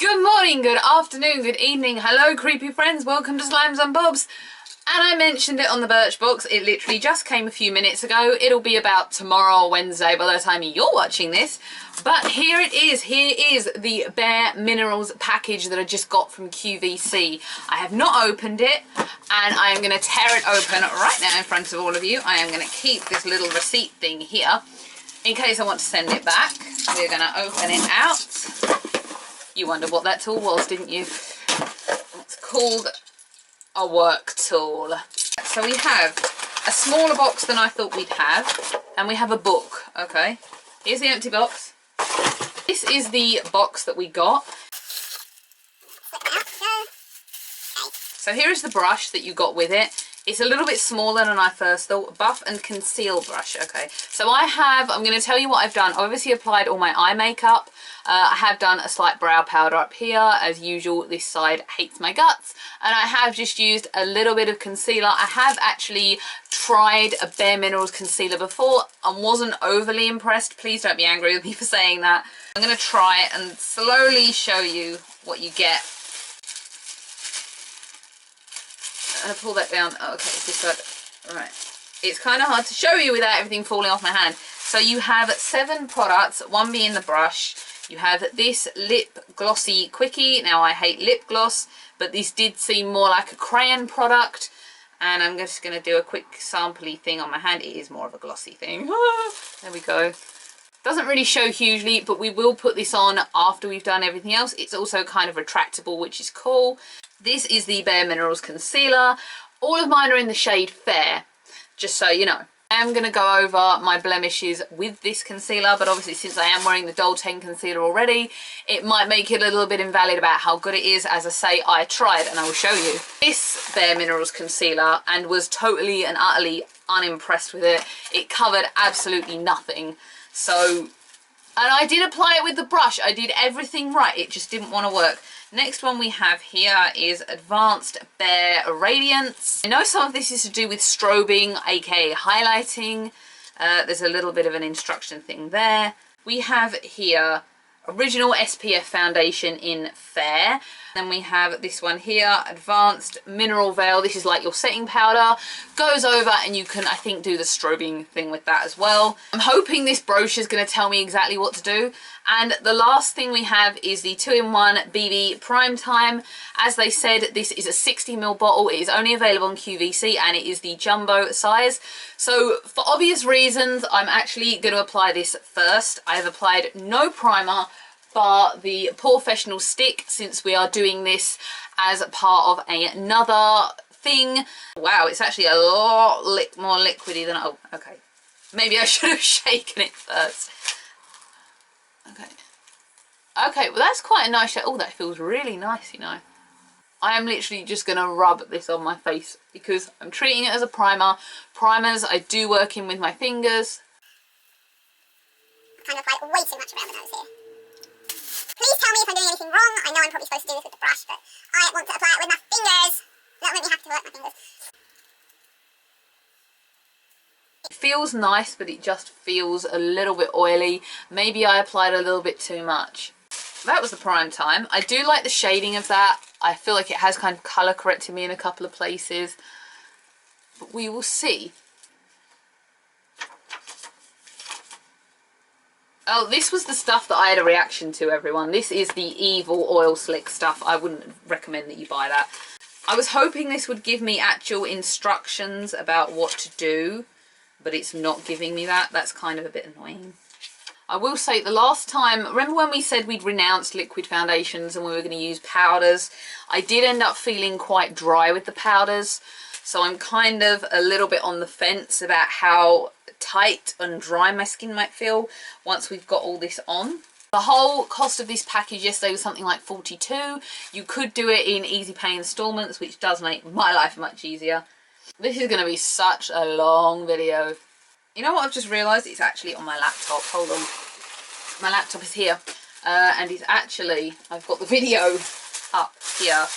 Good morning, good afternoon, good evening, hello creepy friends, welcome to Slimes and Bobs. And I mentioned it on the Birchbox, it literally just came a few minutes ago. It'll be about tomorrow or Wednesday by the time you're watching this. But here it is, here is the bareMinerals package that I just got from QVC. I have not opened it and I am going to tear it open right now in front of all of you. I am going to keep this little receipt thing here in case I want to send it back. We're going to open it out. You wondered what that tool was, didn't you? It's called a work tool. So we have a smaller box than I thought we'd have, and we have a book. Okay, here's the empty box. This is the box that we got. So here is the brush that you got with it. It's a little bit smaller than I first thought. Buff and conceal brush. Okay, so I'm going to tell you what I've done. I obviously applied all my eye makeup. I have done a slight brow powder up here. As usual, this side hates my guts. And I have just used a little bit of concealer. I have actually tried a bareMinerals concealer before and wasn't overly impressed. Please don't be angry with me for saying that. I'm going to try and slowly show you what you get. I'm going to pull that down. Oh, okay, this side. Right. It's kind of hard to show you without everything falling off my hand. So you have 7 products, one being the brush. You have this lip glossy quickie. Now I hate lip gloss, but this did seem more like a crayon product. And I'm just going to do a quick sampley thing on my hand. It is more of a glossy thing. There we go. Doesn't really show hugely, but we will put this on after we've done everything else. It's also kind of retractable, which is cool. This is the bareMinerals concealer. All of mine are in the shade Fair, just so you know. I am going to go over my blemishes with this concealer, but obviously since I am wearing the Dolce concealer already, it might make it a little bit invalid about how good it is. As I say, I tried and I will show you this bareMinerals concealer and was totally and utterly unimpressed with it. It covered absolutely nothing. So, and I did apply it with the brush. I did everything right. It just didn't want to work. Next one we have here is Advanced Bare Radiance. I know some of this is to do with strobing, aka highlighting. There's a little bit of an instruction thing there. We have here Original SPF Foundation in Fair. Then we have this one here, Advanced Mineral Veil. This is like your setting powder. Goes over and you can, I think, do the strobing thing with that as well. I'm hoping this brochure is going to tell me exactly what to do. And the last thing we have is the 2-in-1 BB Prime Time. As they said, this is a 60ml bottle. It is only available on QVC and it is the jumbo size. So for obvious reasons, I'm actually going to apply this first. I have applied no primer but the Professional stick, since we are doing this as part of another thing. Wow, it's actually a lot more liquidy than, oh, okay. Maybe I should have shaken it first. Okay. Okay, well that's quite a nice shade. Oh, that feels really nice, you know. I am literally just going to rub this on my face because I'm treating it as a primer. Primers, I do work in with my fingers. I kind of applied way too much around the nose here. Please tell me if I'm doing anything wrong. I know I'm probably supposed to do this with the brush, but I want to apply it with my fingers. That won't make me happy to work my fingers. It feels nice, but it just feels a little bit oily. Maybe I applied a little bit too much. That was the Prime Time. I do like the shading of that. I feel like it has kind of colour corrected me in a couple of places. But we will see. Oh, this was the stuff that I had a reaction to, everyone. This is the Evil Oil Slick stuff. I wouldn't recommend that you buy that. I was hoping this would give me actual instructions about what to do, but it's not giving me that. That's kind of a bit annoying. I will say the last time, remember when we said we'd renounced liquid foundations and we were going to use powders? I did end up feeling quite dry with the powders, so I'm kind of a little bit on the fence about how tight and dry my skin might feel once we've got all this on. The whole cost of this package yesterday was something like $42. You could do it in easy pay installments, which does make my life much easier. This is going to be such a long video. You know what I've just realised? It's actually on my laptop. Hold on. My laptop is here. And it's actually, I've got the video up here.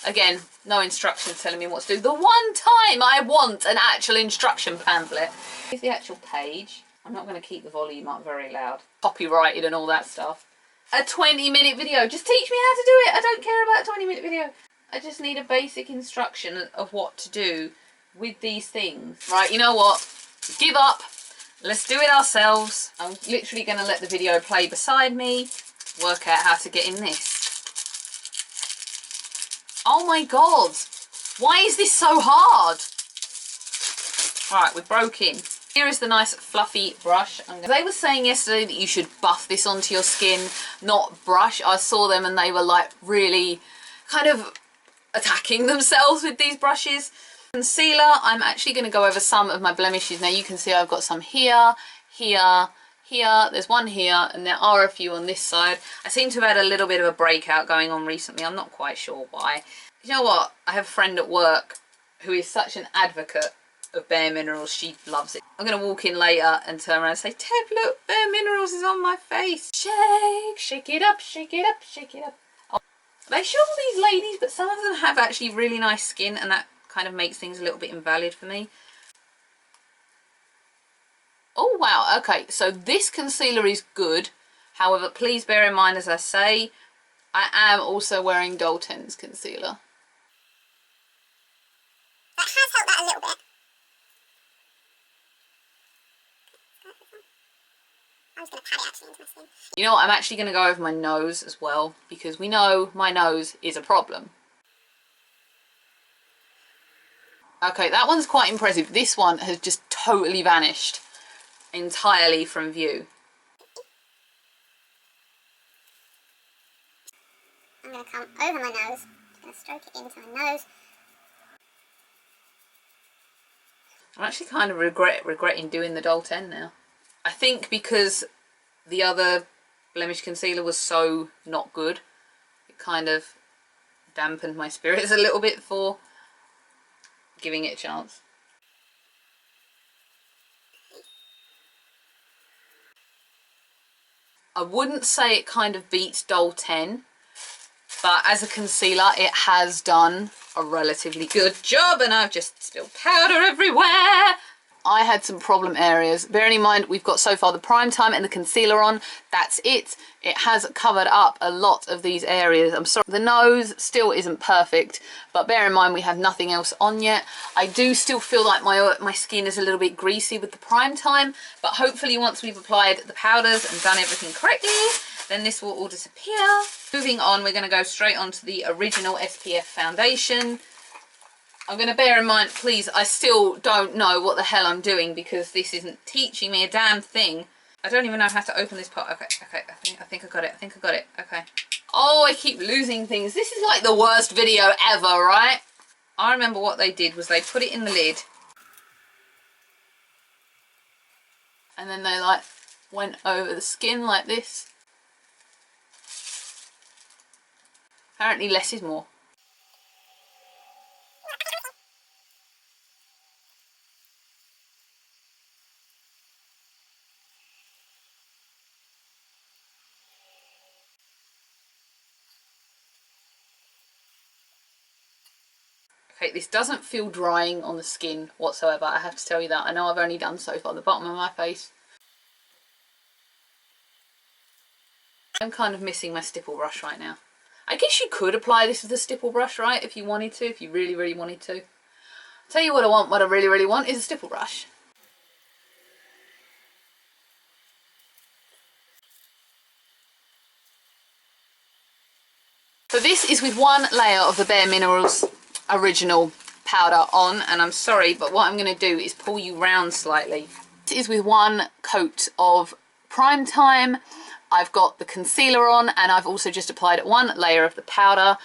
Again, no instructions telling me what to do. The one time I want an actual instruction pamphlet. Here's the actual page. I'm not going to keep the volume up very loud. Copyrighted and all that stuff. a 20-minute video. Just teach me how to do it. I don't care about a 20-minute video. I just need a basic instruction of what to do with these things. Right, you know what? Give up. Let's do it ourselves. I'm literally going to let the video play beside me, work out how to get in this. Oh my god. Why is this so hard? Right, we broke in. Here is the nice fluffy brush. They were saying yesterday that you should buff this onto your skin, not brush. I saw them and they were like really kind of attacking themselves with these brushes. Concealer, I'm actually going to go over some of my blemishes. Now you can see I've got some here, here, here, there's one here, and there are a few on this side. I seem to have had a little bit of a breakout going on recently. I'm not quite sure why. You know what? I have a friend at work who is such an advocate of bareMinerals. She loves it. I'm going to walk in later and turn around and say, Teb, look, bareMinerals is on my face. Shake, shake it up, shake it up, shake it up. Oh. They show all these ladies, but some of them have actually really nice skin, and that kind of makes things a little bit invalid for me. Oh wow, okay, so this concealer is good. However, please bear in mind, as I say, I am also wearing Dolten's concealer. That has helped that a little bit. I'm just going to pat it actually into my skin. You know what, I'm actually going to go over my nose as well, because we know my nose is a problem. Okay, that one's quite impressive. This one has just totally vanished entirely from view. I'm going to come over my nose. I'm going to stroke it into my nose. I'm actually kind of regretting doing the Dolten now. I think because the other blemish concealer was so not good, it kind of dampened my spirits a little bit for giving it a chance. I wouldn't say it kind of beats Dolten, but as a concealer it has done a relatively good job, and I've just spilled powder everywhere. I had some problem areas. Bearing in mind we've got so far the prime time and the concealer on, that's it. It has covered up a lot of these areas. I'm sorry, the nose still isn't perfect, but bear in mind we have nothing else on yet. I do still feel like my skin is a little bit greasy with the prime time, but hopefully once we've applied the powders and done everything correctly, then this will all disappear. Moving on, we're going to go straight on to the original SPF foundation. I'm going to bear in mind, please, I still don't know what the hell I'm doing because this isn't teaching me a damn thing. I don't even know how to open this part. Okay, I think I got it. Okay. Oh, I keep losing things. This is like the worst video ever, right? I remember what they did was they put it in the lid. And then they like went over the skin like this. Apparently less is more. Okay, this doesn't feel drying on the skin whatsoever, I have to tell you that. I know I've only done so far the bottom of my face. I'm kind of missing my stipple brush right now. I guess you could apply this with a stipple brush, right, if you wanted to, if you really, really wanted to. I'll tell you what I want, what I really, really want is a stipple brush. So this is with one layer of the bareMinerals original powder on, and I'm sorry, but what I'm going to do is pull you round slightly. This is with one coat of Prime Time. I've got the concealer on, and I've also just applied one layer of the powder.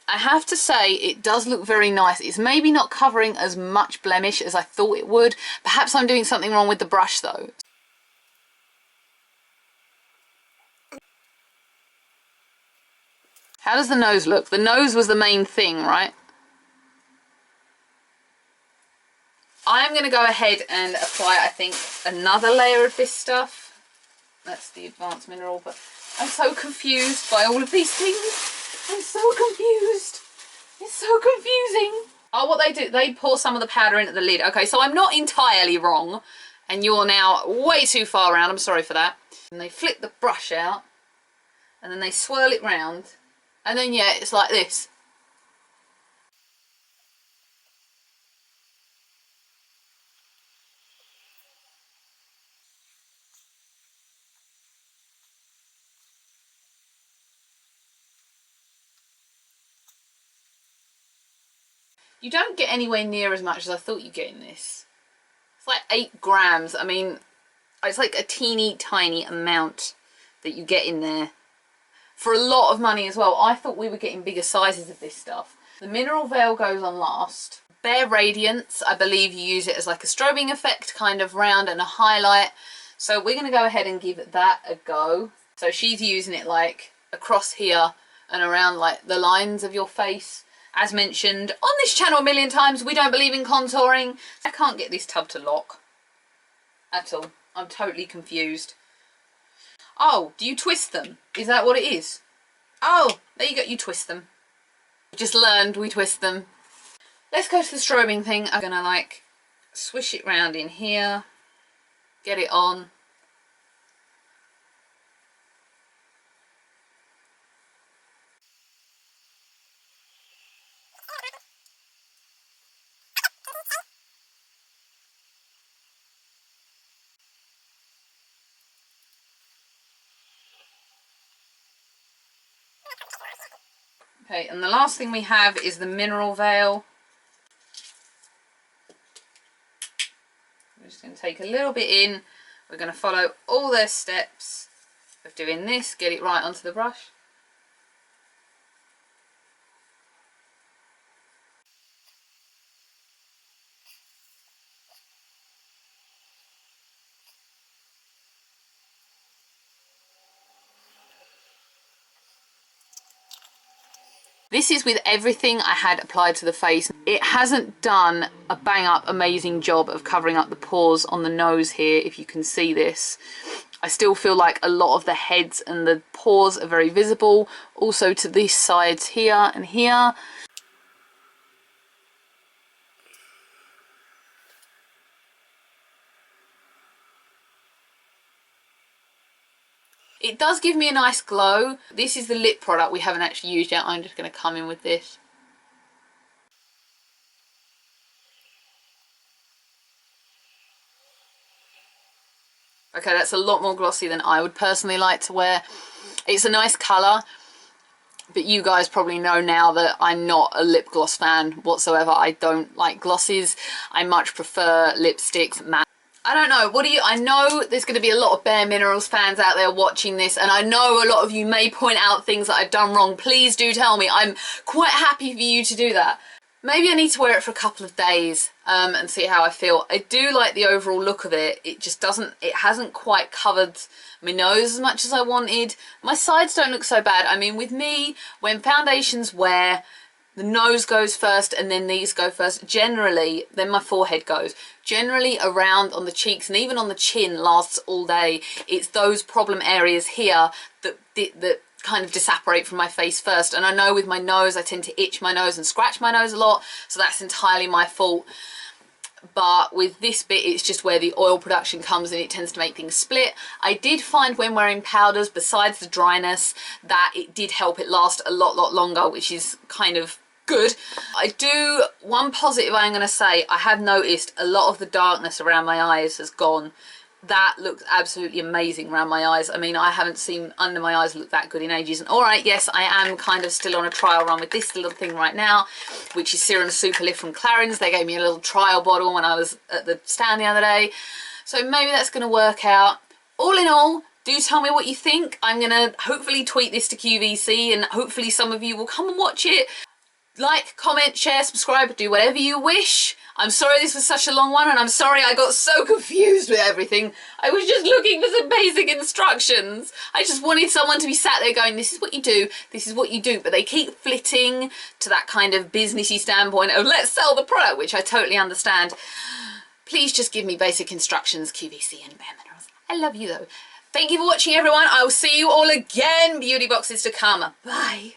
I have to say it does look very nice. It's maybe not covering as much blemish as I thought it would. Perhaps I'm doing something wrong with the brush though. How does the nose look? The nose was the main thing, right? I'm going to go ahead and apply, I think, another layer of this stuff. That's the advanced mineral, but I'm so confused by all of these things. I'm so confused. It's so confusing. Oh, what they do, they pour some of the powder into the lid. Okay, so I'm not entirely wrong, and you're now way too far around. I'm sorry for that. And they flip the brush out, and then they swirl it round, and then yeah, it's like this. You don't get anywhere near as much as I thought you'd get in this. It's like 8 grams. I mean, it's like a teeny tiny amount that you get in there for a lot of money as well. I thought we were getting bigger sizes of this stuff. The mineral veil goes on last. Bare Radiance, I believe you use it as like a strobing effect kind of round and a highlight. So we're going to go ahead and give that a go. So she's using it like across here and around like the lines of your face. As mentioned on this channel a million times, we don't believe in contouring. I can't get this tub to lock at all. I'm totally confused. Oh, do you twist them? Is that what it is? Oh, there you go, you twist them. Just learned we twist them. Let's go to the strobing thing. I'm gonna like swish it round in here, get it on. Okay, and the last thing we have is the mineral veil. We're just going to take a little bit in. We're going to follow all their steps of doing this, get it right onto the brush. This is with everything I had applied to the face. It hasn't done a bang up amazing job of covering up the pores on the nose here, if you can see this. I still feel like a lot of the heads and the pores are very visible. Also to these sides here and here. It does give me a nice glow. This is the lip product we haven't actually used yet. I'm just going to come in with this. Okay, that's a lot more glossy than I would personally like to wear. It's a nice colour, but you guys probably know now that I'm not a lip gloss fan whatsoever. I don't like glosses. I much prefer lipsticks, matte. I don't know, what do you, I know there's going to be a lot of bareMinerals fans out there watching this, and I know a lot of you may point out things that I've done wrong. Please do tell me. I'm quite happy for you to do that. Maybe I need to wear it for a couple of days and see how I feel. I do like the overall look of it. It just doesn't, it hasn't quite covered my nose as much as I wanted. My sides don't look so bad. I mean, with me, when foundations wear, the nose goes first and then these go first. Generally, then my forehead goes. Generally around on the cheeks and even on the chin lasts all day. It's those problem areas here that kind of disapparate from my face first. And I know with my nose, I tend to itch my nose and scratch my nose a lot. So that's entirely my fault. But with this bit, it's just where the oil production comes in. It tends to make things split. I did find when wearing powders, besides the dryness, that it did help it last a lot longer, which is kind of good. One positive I'm going to say, I have noticed a lot of the darkness around my eyes has gone. That looks absolutely amazing around my eyes. I mean, I haven't seen under my eyes look that good in ages. And all right, yes, I am kind of still on a trial run with this little thing right now, which is Serum Super Lift from Clarins. They gave me a little trial bottle when I was at the stand the other day. So maybe that's going to work out. All in all, do tell me what you think. I'm going to hopefully tweet this to QVC and hopefully some of you will come and watch it. Like, comment, share, subscribe, do whatever you wish. I'm sorry this was such a long one, and I'm sorry I got so confused with everything. I was just looking for some basic instructions. I just wanted someone to be sat there going, this is what you do, this is what you do. But they keep flitting to that kind of businessy standpoint of let's sell the product, which I totally understand. Please just give me basic instructions, QVC and bareMinerals. I love you though. Thank you for watching, everyone. I will see you all again. Beauty boxes to come. Bye.